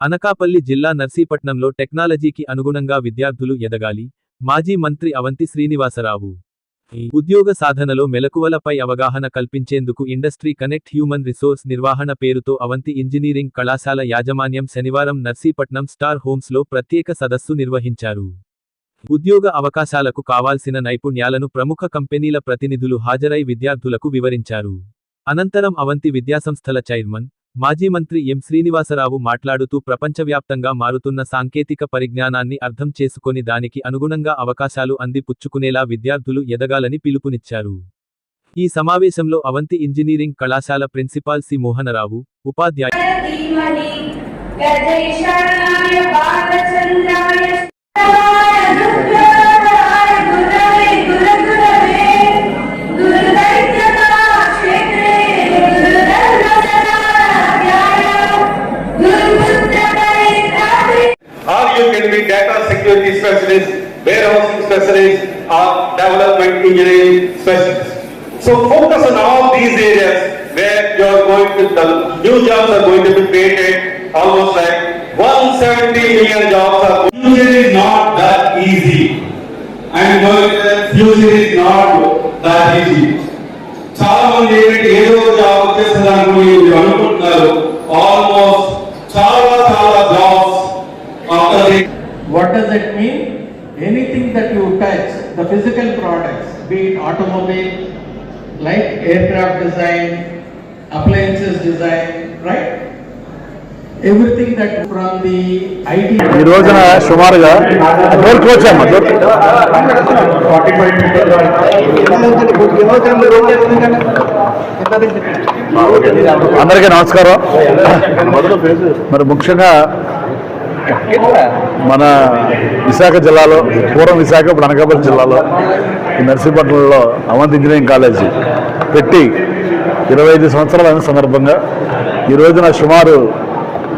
అనకాపల్లి జిల్లా నర్సీపట్నంలో టెక్నాలజీకి అనుగుణంగా విద్యార్థులు ఎదగాలి. మాజీ మంత్రి అవంతి శ్రీనివాసరావు ఉద్యోగ సాధనలో మెలకువలపై అవగాహన కల్పించేందుకు ఇండస్ట్రీ కనెక్ట్ హ్యూమన్ రిసోర్స్ నిర్వహణ పేరుతో అవంతి ఇంజనీరింగ్ కళాశాల యాజమాన్యం శనివారం నర్సీపట్నం స్టార్ హోమ్స్లో ప్రత్యేక సదస్సు నిర్వహించారు. ఉద్యోగ అవకాశాలకు కావాల్సిన నైపుణ్యాలను ప్రముఖ కంపెనీల ప్రతినిధులు హాజరై విద్యార్థులకు వివరించారు. అనంతరం అవంతి విద్యాసంస్థల చైర్మన్, మాజీ మంత్రి ఎం. శ్రీనివాసరావు మాట్లాడుతూ ప్రపంచవ్యాప్తంగా మారుతున్న సాంకేతిక పరిజ్ఞానాన్ని అర్థం చేసుకొని దానికి అనుగుణంగా అవకాశాలు అందిపుచ్చుకునేలా విద్యార్థులు ఎదగాలని పిలుపునిచ్చారు. ఈ సమావేశంలో అవంతి ఇంజనీరింగ్ కళాశాల principal C. Mohana Rao, Upadhyaya data security specialist, warehousing specialist, or development engineering specialist. So focus on all these areas where you are going to, the new jobs are going to be created. Almost like 170 million jobs are. Future is not that easy. Future is not that easy. చాలా మంది ఏంటంటే ఏదో job చేస్తున్నారు అనుకుంటున్నారు. Almost చాలా jobs after. What does it mean? Anything that you touch, the physical products, be it automobile, like aircraft design, appliances design, right? Everything that from the IT. ఈ రోజున సుమారుగా దొరకొచ్చాము. అందరికీ నమస్కారం. మరి ముఖ్యంగా మన విశాఖ జిల్లాలో, పూర్వం విశాఖ, ఇప్పుడు అనకాపల్లి జిల్లాలో ఈ నర్సీపట్నంలో అవంతి ఇంజనీరింగ్ కాలేజీ పెట్టి 25 సంవత్సరాల సందర్భంగా ఈ రోజున సుమారు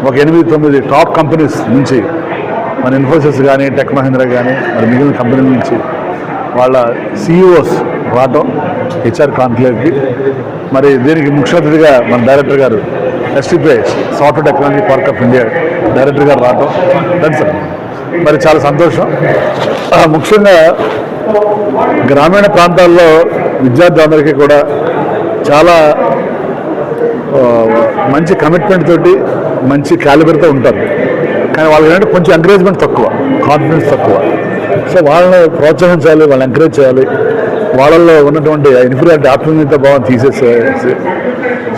ఒక 8-9 టాప్ కంపెనీస్ నుంచి, మన ఇన్ఫోసిస్ కానీ, టెక్ మహీంద్రా కానీ, మరి మిగిలిన కంపెనీల నుంచి వాళ్ళ సిఇఓస్ రావటం హెచ్ఆర్ కాన్క్లేవ్కి. మరి దీనికి ముఖ్య అతిథిగా మన డైరెక్టర్ గారు, STP software technology park of India director గారు రావటం సార్ మరి చాలా సంతోషం. ముఖ్యంగా గ్రామీణ ప్రాంతాల్లో విద్యార్థులందరికీ కూడా చాలా మంచి కమిట్మెంట్ తోటి, మంచి క్యాలిబర్తో ఉంటారు. కానీ వాళ్ళకి ఏంటంటే కొంచెం ఎంకరేజ్మెంట్ తక్కువ, కాన్ఫిడెన్స్ తక్కువ. సో వాళ్ళని ప్రోత్సహించాలి, వాళ్ళని ఎంకరేజ్ చేయాలి, వాళ్ళల్లో ఉన్నటువంటి ఇన్ఫీరియారిటీ ఆత్మీయత భావం తీసేసేసి.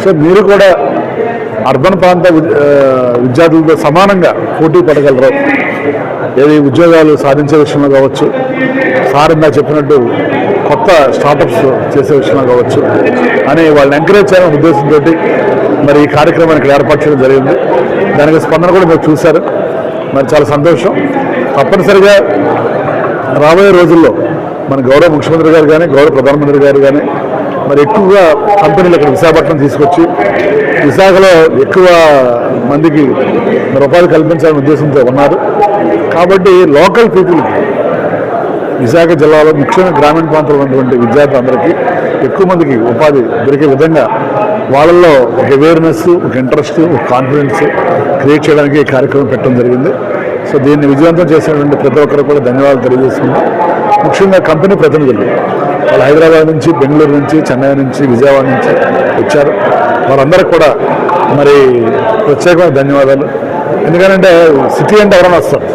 సో మీరు కూడా అర్బన్ ప్రాంత విద్యార్థులతో సమానంగా పోటీ పడగలరు. ఏది ఉద్యోగాలు సాధించే విషయంలో కావచ్చు, సార్ ఇందా చెప్పినట్టు కొత్త స్టార్టప్స్ చేసే విషయంలో కావచ్చు అని వాళ్ళని ఎంకరేజ్ చేయాలనే ఉద్దేశంతో మరి ఈ కార్యక్రమాన్ని ఇక్కడ ఏర్పాటు చేయడం జరిగింది. దానికి స్పందన కూడా మీరు చూశారు. మరి చాలా సంతోషం. తప్పనిసరిగా రాబోయే రోజుల్లో మన గౌరవ ముఖ్యమంత్రి గారు కానీ, గౌరవ ప్రధానమంత్రి గారు కానీ మరి ఎక్కువగా కంపెనీలు ఇక్కడ విశాఖపట్నం తీసుకొచ్చి విశాఖలో ఎక్కువ మందికి మరి ఉపాధి కల్పించాలనే ఉద్దేశంతో ఉన్నారు. కాబట్టి లోకల్ పీపుల్కి విశాఖ జిల్లాలో ముఖ్యంగా గ్రామీణ ప్రాంతంలో ఉన్నటువంటి విద్యార్థులందరికీ ఎక్కువ మందికి ఉపాధి దొరికే విధంగా వాళ్ళల్లో ఒక అవేర్నెస్, ఒక ఇంట్రెస్ట్, ఒక కాన్ఫిడెన్స్ క్రియేట్ చేయడానికి ఈ కార్యక్రమం పెట్టడం జరిగింది. సో దీన్ని విజయవంతం చేసినటువంటి ప్రతి ఒక్కరు కూడా ధన్యవాదాలు తెలియజేస్తున్నాం. ముఖ్యంగా కంపెనీ ప్రతినిధులు వాళ్ళు హైదరాబాద్ నుంచి, బెంగళూరు నుంచి, చెన్నై నుంచి, విజయవాడ నుంచి వచ్చారు. వారందరికీ కూడా మరి ప్రత్యేకమైన ధన్యవాదాలు. ఎందుకంటే సిటీ అంటే ఎవరైనా వస్తారు,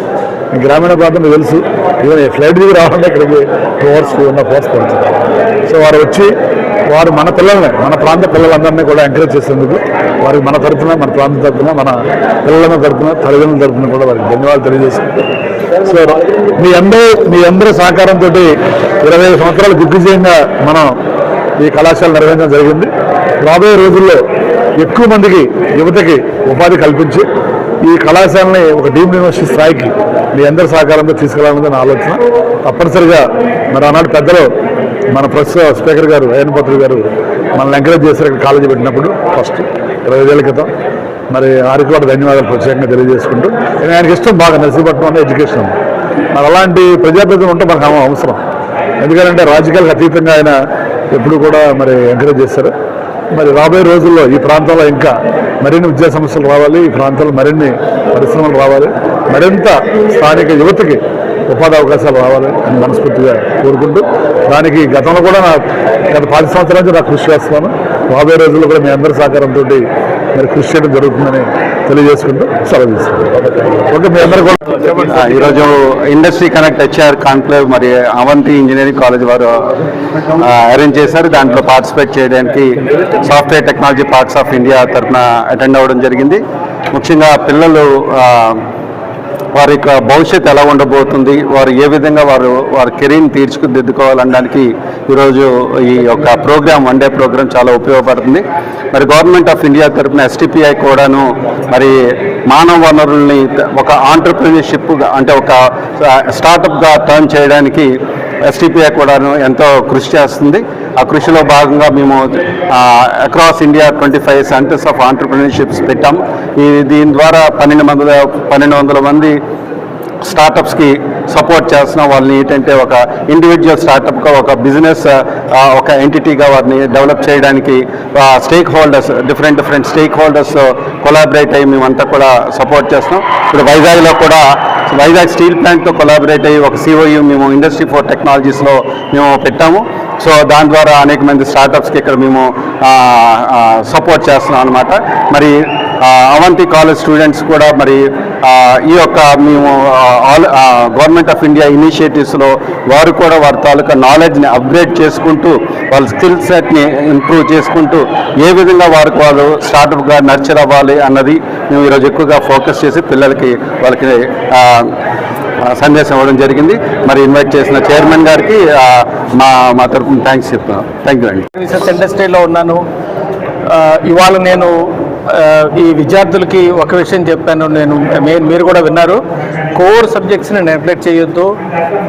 గ్రామీణ ప్రాంతంలో తెలుసు, ఈవెన్ ఫ్లైట్ దిగి రావాలంటే ఇక్కడికి 2 hours 2.5 hours పడుతుంది. సో వారు వచ్చి వారు మన పిల్లల్ని, మన ప్రాంత పిల్లలందరినీ కూడా ఎంకరేజ్ చేసేందుకు వారికి మన తరఫున, మన ప్రాంతం తరఫున, మన పిల్లల తరఫున, తల్లిదండ్రుల తరఫున కూడా వారికి ధన్యవాదాలు తెలియజేస్తుంది. సో మీ అందరూ సహకారంతో 25 సంవత్సరాలు దిగ్విజయంగా మనం ఈ కళాశాల నిర్వహించడం జరిగింది. రాబోయే రోజుల్లో ఎక్కువ మందికి, యువతకి ఉపాధి కల్పించి ఈ కళాశాలని ఒక డీమ్డ్ యూనివర్సిటీ స్థాయికి మీ అందరి సహకారంతో తీసుకెళ్లాలన్నది నా ఆలోచన. తప్పనిసరిగా మరి ఆనాడు పెద్దలు మన ప్రస్తుత స్పీకర్ గారు అయ్యన్నపాత్రి గారు మనల్ని ఎంకరేజ్ చేశారు ఇక్కడ కాలేజీ పెట్టినప్పుడు ఫస్ట్ 25 ఏళ్ల క్రితం. మరి వారికి కూడా ధన్యవాదాలు ప్రత్యేకంగా తెలియజేసుకుంటూ, ఆయనకి ఇష్టం బాగా నర్సీపట్నం అంటే ఎడ్యుకేషన్. మరి అలాంటి ప్రజాప్రతినిధులు ఉంటే మనకు అవసరం. ఎందుకంటే రాజకీయాలకు అతీతంగా ఆయన ఎప్పుడు కూడా మరి ఎంకరేజ్ చేశారు. మరి రాబోయే రోజుల్లో ఈ ప్రాంతంలో ఇంకా మరిన్ని విద్యా సంస్థలు రావాలి, ఈ ప్రాంతంలో మరిన్ని పరిశ్రమలు రావాలి, మరింత స్థానిక యువతకి ఉపాధి అవకాశాలు రావాలి అని మనస్ఫూర్తిగా కోరుకుంటూ, దానికి గతంలో కూడా గత 10 సంవత్సరాల నుంచి నాకు కృషి చేస్తున్నాను. రాబోయే రోజుల్లో కూడా మీ అందరి సహకారంతో మరి కృషి చేయడం జరుగుతుందని తెలియజేసుకుంటూ సెలవు తీసుకుంటాం. ఓకే, మీ అందరూ కూడా ఈరోజు ఇండస్ట్రీ కనెక్ట్ హెచ్ఆర్ కాన్క్లేవ్ మరి అవంతి ఇంజనీరింగ్ కాలేజ్ వారు అరేంజ్ చేశారు. దాంట్లో పార్టిసిపేట్ చేయడానికి software technology parks of India తరఫున అటెండ్ అవ్వడం జరిగింది. ముఖ్యంగా పిల్లలు వారి యొక్క భవిష్యత్తు ఎలా ఉండబోతుంది, వారు ఏ విధంగా వారి కెరీర్ని తీర్చిదిద్దుకోవాలనడానికి ఈరోజు ఈ యొక్క ప్రోగ్రామ్, వన్ డే ప్రోగ్రామ్ చాలా ఉపయోగపడుతుంది. మరి గవర్నమెంట్ ఆఫ్ ఇండియా తరఫున STPI కూడాను మరి మానవ వనరుల్ని ఒక ఆంటర్ప్రినర్షిప్ అంటే ఒక స్టార్టప్గా టర్న్ చేయడానికి STPI కూడాను ఎంతో కృషి చేస్తుంది. ఆ కృషిలో భాగంగా మేము అక్రాస్ ఇండియా 25 సెంటర్స్ ఆఫ్ ఆంటర్ప్రినర్షిప్స్ పెట్టాం. దీని ద్వారా 1200 మంది స్టార్టప్స్కి సపోర్ట్ చేస్తున్నాం. వాళ్ళని ఏంటంటే ఒక ఇండివిజువల్ స్టార్టప్గా, ఒక బిజినెస్, ఒక ఎంటిటీగా వారిని డెవలప్ చేయడానికి stake holders, different stake holders collaborate అయ్యి మేమంతా కూడా సపోర్ట్ చేస్తున్నాం. ఇప్పుడు వైజాగ్లో కూడా వైజాగ్ స్టీల్ ప్లాంట్తో కొలాబరేట్ అయ్యి ఒక COU మేము ఇండస్ట్రీ 4 టెక్నాలజీస్లో మేము పెట్టాము. సో దాని ద్వారా అనేక మంది స్టార్టప్స్కి ఇక్కడ మేము సపోర్ట్ చేస్తున్నాం అన్నమాట. మరి అవంతి కాలేజ్ స్టూడెంట్స్ కూడా మరి ఈ యొక్క మేము గవర్నమెంట్ ఆఫ్ ఇండియా ఇనిషియేటివ్స్లో వారు కూడా వారి తాలూకా నాలెడ్జ్ని అప్గ్రేడ్ చేసుకుంటూ, వాళ్ళ స్కిల్ సెట్ని ఇంప్రూవ్ చేసుకుంటూ ఏ విధంగా వాళ్ళు స్టార్టప్గా నర్చర్ అవ్వాలి అన్నది మేము ఈరోజు ఎక్కువగా ఫోకస్ చేసి పిల్లలకి వాళ్ళకి సందేశం ఇవ్వడం జరిగింది. మరి ఇన్వైట్ చేసిన చైర్మన్ గారికి మా తరఫున థ్యాంక్స్ చెప్తున్నాను. థ్యాంక్ యూ అండి. రీసెర్చ్ ఇండస్ట్రీలో ఉన్నాను. ఇవాళ నేను ఈ విద్యార్థులకి ఒక విషయం చెప్పాను, మీరు కూడా విన్నారు. కోర్ సబ్జెక్ట్స్ని నెగ్లెక్ట్ చేయొద్దు.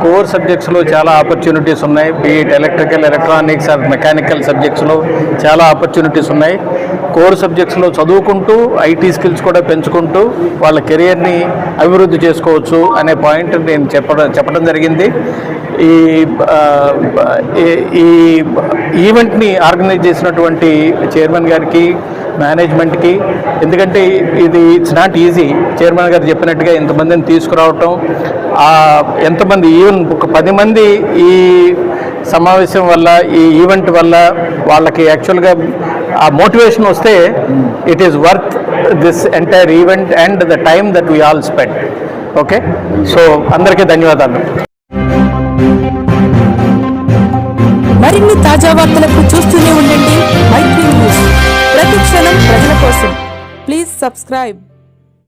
కోర్ సబ్జెక్ట్స్లో చాలా ఆపర్చునిటీస్ ఉన్నాయి. Be it electrical, electronics or mechanical సబ్జెక్ట్స్లో చాలా ఆపర్చునిటీస్ ఉన్నాయి. కోర్ సబ్జెక్ట్స్లో చదువుకుంటూ IT స్కిల్స్ కూడా పెంచుకుంటూ వాళ్ళ కెరియర్ని అభివృద్ధి చేసుకోవచ్చు అనే పాయింట్ నేను చెప్పడం జరిగింది. ఈ ఈవెంట్ని ఆర్గనైజ్ చేసినటువంటి చైర్మన్ గారికి, మేనేజ్మెంట్కి, ఎందుకంటే ఇట్స్ నాట్ ఈజీ. చైర్మన్ గారు చెప్పినట్టుగా ఎంతమందిని తీసుకురావటం, ఎంతమంది, ఈవెన్ ఒక 10 మంది ఈ సమావేశం వల్ల, ఈ ఈవెంట్ వల్ల వాళ్ళకి యాక్చువల్గా ఆ మోటివేషన్ వస్తే it is worth this entire event and the time that we all spend. Okay, so అందరికీ ధన్యవాదాలు. మరిన్ని తాజా వార్తలకు చూస్తూనే ఉండండి మైత్రి న్యూస్. ప్రతి క్షణం ప్రజల కోసం. Please subscribe.